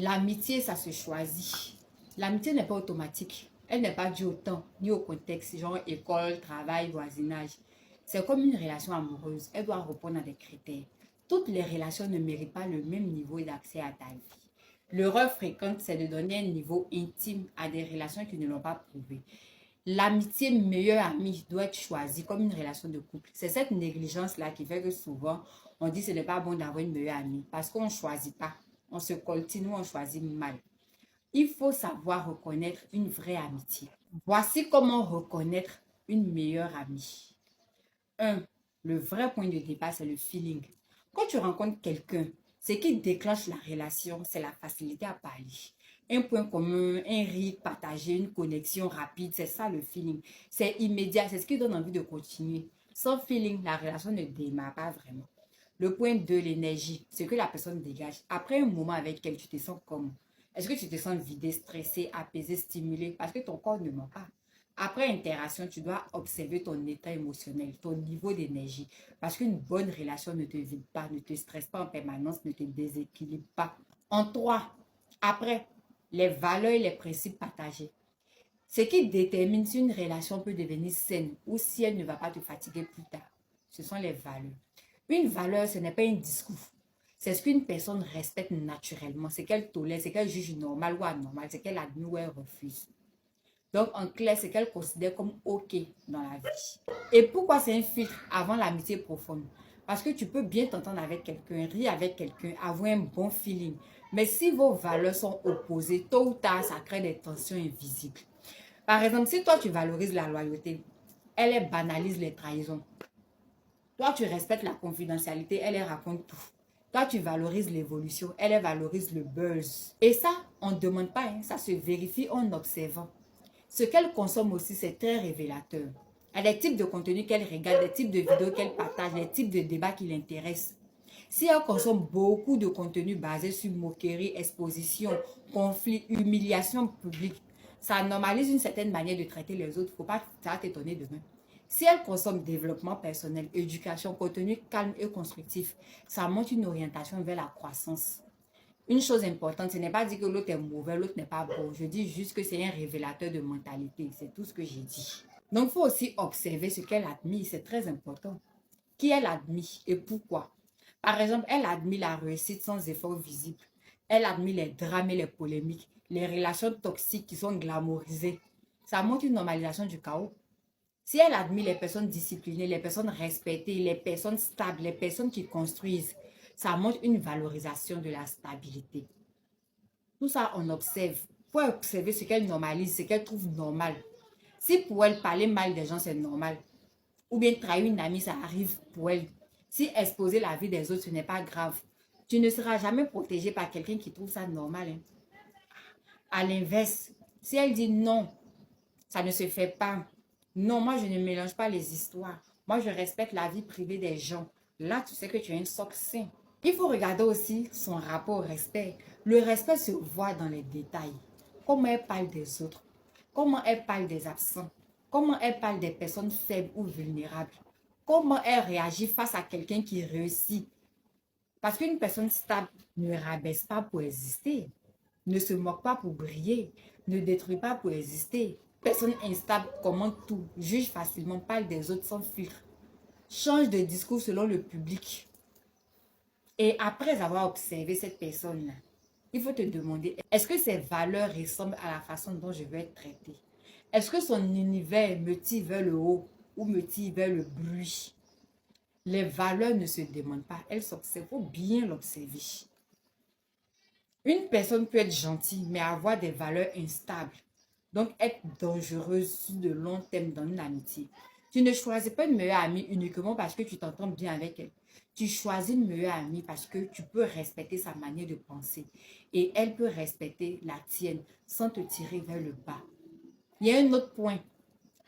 L'amitié, ça se choisit. L'amitié n'est pas automatique. Elle n'est pas due au temps, ni au contexte, genre école, travail, voisinage. C'est comme une relation amoureuse. Elle doit répondre à des critères. Toutes les relations ne méritent pas le même niveau d'accès à ta vie. L'erreur fréquente, c'est de donner un niveau intime à des relations qui ne l'ont pas prouvé. L'amitié meilleure amie doit être choisie comme une relation de couple. C'est cette négligence-là qui fait que souvent, on dit que ce n'est pas bon d'avoir une meilleure amie parce qu'on ne choisit pas. On se coltine ou on choisit mal. Il faut savoir reconnaître une vraie amitié. Voici comment reconnaître une meilleure amie. 1. Le vrai point de départ, c'est le feeling. Quand tu rencontres quelqu'un, ce qui déclenche la relation, c'est la facilité à parler. Un point commun, un rire partagé, une connexion rapide, c'est ça le feeling. C'est immédiat, c'est ce qui donne envie de continuer. Sans feeling, la relation ne démarre pas vraiment. Le point 2, l'énergie, ce que la personne dégage. Après un moment avec elle, tu te sens comment? Est-ce que tu te sens vidé, stressé, apaisé, stimulé? Parce que ton corps ne ment pas. Après interaction, tu dois observer ton état émotionnel, ton niveau d'énergie. Parce qu'une bonne relation ne te vide pas, ne te stresse pas en permanence, ne te déséquilibre pas. En 3, après, les valeurs et les principes partagés. Ce qui détermine si une relation peut devenir saine ou si elle ne va pas te fatiguer plus tard, ce sont les valeurs. Une valeur, ce n'est pas un discours. C'est ce qu'une personne respecte naturellement, c'est qu'elle tolère, c'est qu'elle juge normal ou anormal, c'est qu'elle admet ou elle refuse. Donc, en clair, c'est qu'elle considère comme OK dans la vie. Et pourquoi c'est un filtre avant l'amitié profonde? Parce que tu peux bien t'entendre avec quelqu'un, rire avec quelqu'un, avoir un bon feeling. Mais si vos valeurs sont opposées, tôt ou tard, ça crée des tensions invisibles. Par exemple, si toi, tu valorises la loyauté, elle banalise les trahisons. Toi, tu respectes la confidentialité, elle raconte tout. Toi, tu valorises l'évolution, elle valorise le buzz. Et ça, on ne demande pas, hein, ça se vérifie en observant. Ce qu'elle consomme aussi, c'est très révélateur. Il y a des types de contenus qu'elle regarde, des types de vidéos qu'elle partage, des types de débats qui l'intéressent. Si elle consomme beaucoup de contenus basés sur moquerie, exposition, conflit, humiliation publique, ça normalise une certaine manière de traiter les autres. Il ne faut pas t'étonner demain. Si elle consomme développement personnel, éducation, contenu calme et constructif, ça montre une orientation vers la croissance. Une chose importante, ce n'est pas dire que l'autre est mauvais, l'autre n'est pas bon. Je dis juste que c'est un révélateur de mentalité. C'est tout ce que j'ai dit. Donc, il faut aussi observer ce qu'elle admire. C'est très important. Qui elle admire et pourquoi. Par exemple, elle admire la réussite sans effort visible. Elle admire les drames et les polémiques, les relations toxiques qui sont glamourisées. Ça montre une normalisation du chaos. Si elle admire les personnes disciplinées, les personnes respectées, les personnes stables, les personnes qui construisent, ça montre une valorisation de la stabilité. Tout ça, on observe. Il faut observer ce qu'elle normalise, ce qu'elle trouve normal. Si pour elle, parler mal des gens, c'est normal, ou bien trahir une amie, ça arrive pour elle. Si exposer la vie des autres, ce n'est pas grave. Tu ne seras jamais protégé par quelqu'un qui trouve ça normal. Hein. À l'inverse, si elle dit non, ça ne se fait pas. Non, moi, je ne mélange pas les histoires. Moi, je respecte la vie privée des gens. Là, tu sais que tu es un socle sain. Il faut regarder aussi son rapport au respect. Le respect se voit dans les détails. Comment elle parle des autres. Comment elle parle des absents. Comment elle parle des personnes faibles ou vulnérables. Comment elle réagit face à quelqu'un qui réussit. Parce qu'une personne stable ne rabaisse pas pour exister. Ne se moque pas pour briller. Ne détruit pas pour exister. Personne instable commente tout, juge facilement, parle des autres sans filtre. Change de discours selon le public. Et après avoir observé cette personne-là, il faut te demander, est-ce que ses valeurs ressemblent à la façon dont je vais être traitée? Est-ce que son univers me tire vers le haut ou me tire vers le bruit? Les valeurs ne se demandent pas, elles s'observent. Il faut bien l'observer. Une personne peut être gentille, mais avoir des valeurs instables. Donc, être dangereuse sur de long terme dans une amitié. Tu ne choisis pas une meilleure amie uniquement parce que tu t'entends bien avec elle. Tu choisis une meilleure amie parce que tu peux respecter sa manière de penser. Et elle peut respecter la tienne sans te tirer vers le bas. Il y a un autre point.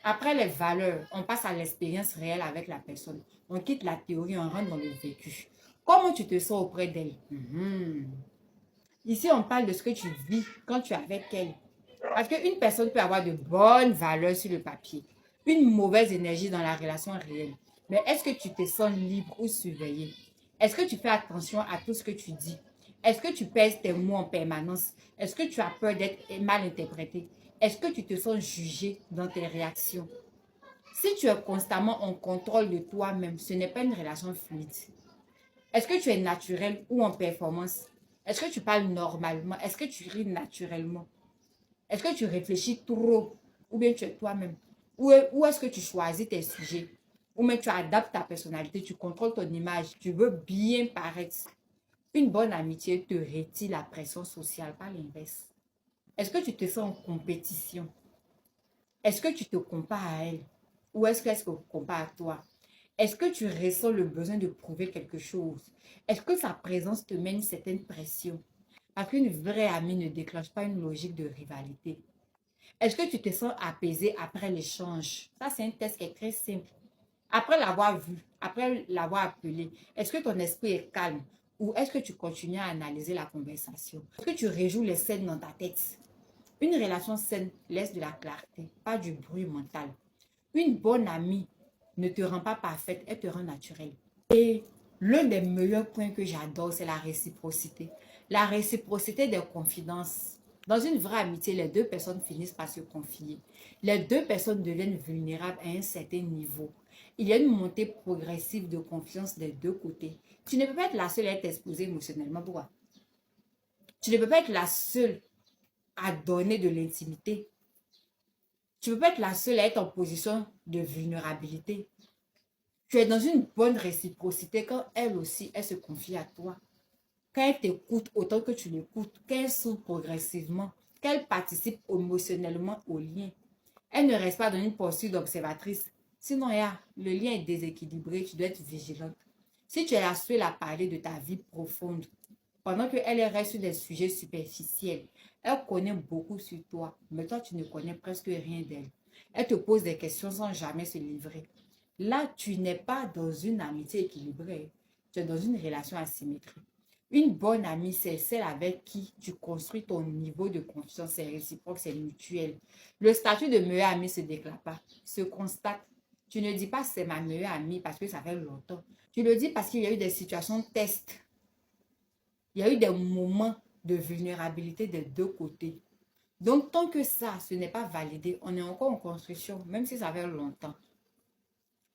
Après les valeurs, on passe à l'expérience réelle avec la personne. On quitte la théorie, on rentre dans le vécu. Comment tu te sens auprès d'elle? Ici, on parle de ce que tu vis quand tu es avec elle. Parce qu'une personne peut avoir de bonnes valeurs sur le papier, une mauvaise énergie dans la relation réelle. Mais est-ce que tu te sens libre ou surveillé? Est-ce que tu fais attention à tout ce que tu dis? Est-ce que tu pèses tes mots en permanence? Est-ce que tu as peur d'être mal interprété? Est-ce que tu te sens jugé dans tes réactions? Si tu es constamment en contrôle de toi-même, ce n'est pas une relation fluide. Est-ce que tu es naturel ou en performance? Est-ce que tu parles normalement? Est-ce que tu ris naturellement? Est-ce que tu réfléchis trop ou bien tu es toi-même? Ou est-ce que tu choisis tes sujets? Ou même tu adaptes ta personnalité, tu contrôles ton image, tu veux bien paraître. Une bonne amitié te retire la pression sociale, pas l'inverse. Est-ce que tu te sens en compétition? Est-ce que tu te compares à elle? Ou est-ce qu'elle se compare à toi? Est-ce que tu ressens le besoin de prouver quelque chose? Est-ce que sa présence te met une certaine pression? Parce qu'une vraie amie ne déclenche pas une logique de rivalité. Est-ce que tu te sens apaisé après l'échange? Ça, c'est un test qui est très simple. Après l'avoir vu, après l'avoir appelé, est-ce que ton esprit est calme ou est-ce que tu continues à analyser la conversation? Est-ce que tu rejoues les scènes dans ta tête? Une relation saine laisse de la clarté, pas du bruit mental. Une bonne amie ne te rend pas parfaite, elle te rend naturelle. Et l'un des meilleurs points que j'adore, c'est la réciprocité. La réciprocité des confidences. Dans une vraie amitié, les deux personnes finissent par se confier. Les deux personnes deviennent vulnérables à un certain niveau. Il y a une montée progressive de confiance des deux côtés. Tu ne peux pas être la seule à être exposée émotionnellement. Pourquoi? Tu ne peux pas être la seule à donner de l'intimité. Tu ne peux pas être la seule à être en position de vulnérabilité. Tu es dans une bonne réciprocité quand elle aussi, elle se confie à toi. Quand elle t'écoute autant que tu l'écoutes, qu'elle s'ouvre progressivement, qu'elle participe émotionnellement au lien. Elle ne reste pas dans une posture d'observatrice. Sinon, le lien est déséquilibré, tu dois être vigilante. Si tu es la seule à parler de ta vie profonde, pendant qu'elle reste sur des sujets superficiels, elle connaît beaucoup sur toi, mais toi, tu ne connais presque rien d'elle. Elle te pose des questions sans jamais se livrer. Là, tu n'es pas dans une amitié équilibrée, tu es dans une relation asymétrique. Une bonne amie, c'est celle avec qui tu construis ton niveau de confiance, c'est réciproque, c'est mutuel. Le statut de meilleur ami ne se déclare pas, se constate. Tu ne dis pas c'est ma meilleure amie parce que ça fait longtemps. Tu le dis parce qu'il y a eu des situations test. Il y a eu des moments de vulnérabilité des deux côtés. Donc, tant que ça, ce n'est pas validé, on est encore en construction, même si ça fait longtemps.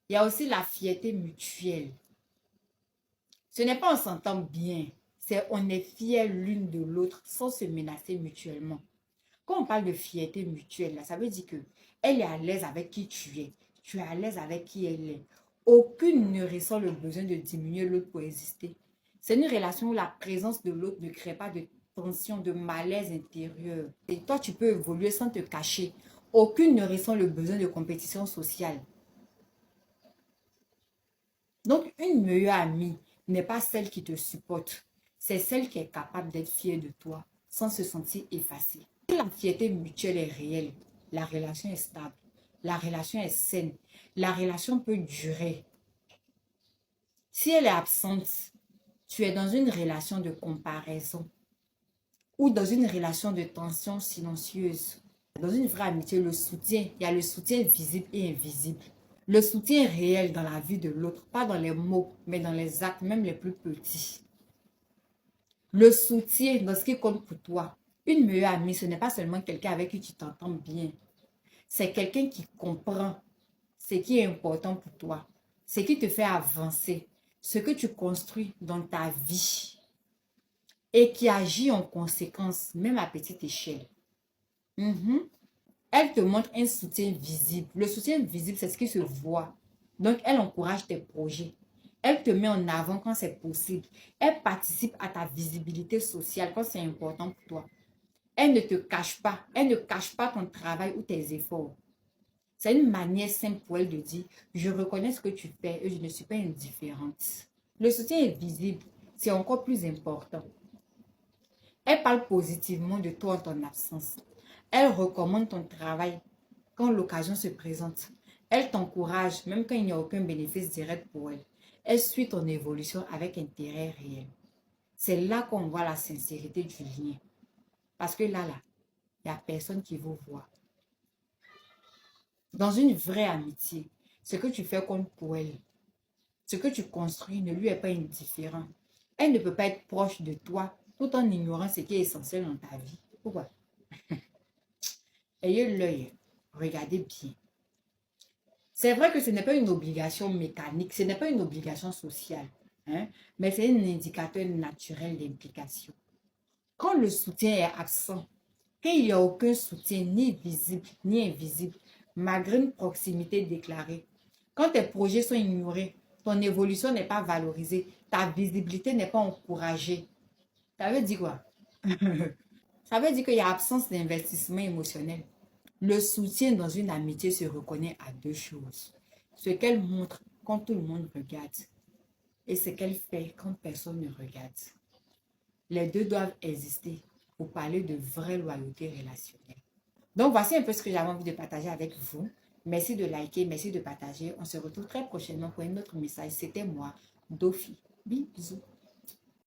Il y a aussi la fierté mutuelle. Ce n'est pas on s'entend bien, c'est on est fiers l'une de l'autre sans se menacer mutuellement. Quand on parle de fierté mutuelle, là, ça veut dire que elle est à l'aise avec qui tu es à l'aise avec qui elle est. Aucune ne ressent le besoin de diminuer l'autre pour exister. C'est une relation où la présence de l'autre ne crée pas de tension, de malaise intérieur. Et toi, tu peux évoluer sans te cacher. Aucune ne ressent le besoin de compétition sociale. Donc, une meilleure amie n'est pas celle qui te supporte. C'est celle qui est capable d'être fière de toi sans se sentir effacée. Si la fierté mutuelle est réelle, la relation est stable, la relation est saine, la relation peut durer. Si elle est absente, tu es dans une relation de comparaison ou dans une relation de tension silencieuse. Dans une vraie amitié, le soutien, il y a le soutien visible et invisible. Le soutien réel dans la vie de l'autre, pas dans les mots, mais dans les actes, même les plus petits. Le soutien dans ce qui compte pour toi. Une meilleure amie, ce n'est pas seulement quelqu'un avec qui tu t'entends bien. C'est quelqu'un qui comprend ce qui est important pour toi, ce qui te fait avancer, ce que tu construis dans ta vie et qui agit en conséquence, même à petite échelle. Elle te montre un soutien visible. Le soutien visible, c'est ce qui se voit. Donc, elle encourage tes projets. Elle te met en avant quand c'est possible. Elle participe à ta visibilité sociale quand c'est important pour toi. Elle ne te cache pas. Elle ne cache pas ton travail ou tes efforts. C'est une manière simple pour elle de dire, je reconnais ce que tu fais et je ne suis pas indifférente. Le soutien est visible. C'est encore plus important. Elle parle positivement de toi en ton absence. Elle recommande ton travail quand l'occasion se présente. Elle t'encourage même quand il n'y a aucun bénéfice direct pour elle. Elle suit ton évolution avec intérêt réel. C'est là qu'on voit la sincérité du lien. Parce que là, il n'y a personne qui vous voit. Dans une vraie amitié, ce que tu fais compte pour elle. Ce que tu construis ne lui est pas indifférent. Elle ne peut pas être proche de toi tout en ignorant ce qui est essentiel dans ta vie. Pourquoi? Ayez l'œil, regardez bien. C'est vrai que ce n'est pas une obligation mécanique, ce n'est pas une obligation sociale, hein, mais c'est un indicateur naturel d'implication. Quand le soutien est absent, quand il n'y a aucun soutien ni visible ni invisible, malgré une proximité déclarée, quand tes projets sont ignorés, ton évolution n'est pas valorisée, ta visibilité n'est pas encouragée, ça veut dire quoi? Ça veut dire qu'il y a absence d'investissement émotionnel. Le soutien dans une amitié se reconnaît à deux choses. Ce qu'elle montre quand tout le monde regarde et ce qu'elle fait quand personne ne regarde. Les deux doivent exister pour parler de vraie loyauté relationnelle. Donc, voici un peu ce que j'avais envie de partager avec vous. Merci de liker, merci de partager. On se retrouve très prochainement pour un autre message. C'était moi, Dofi. Bisous.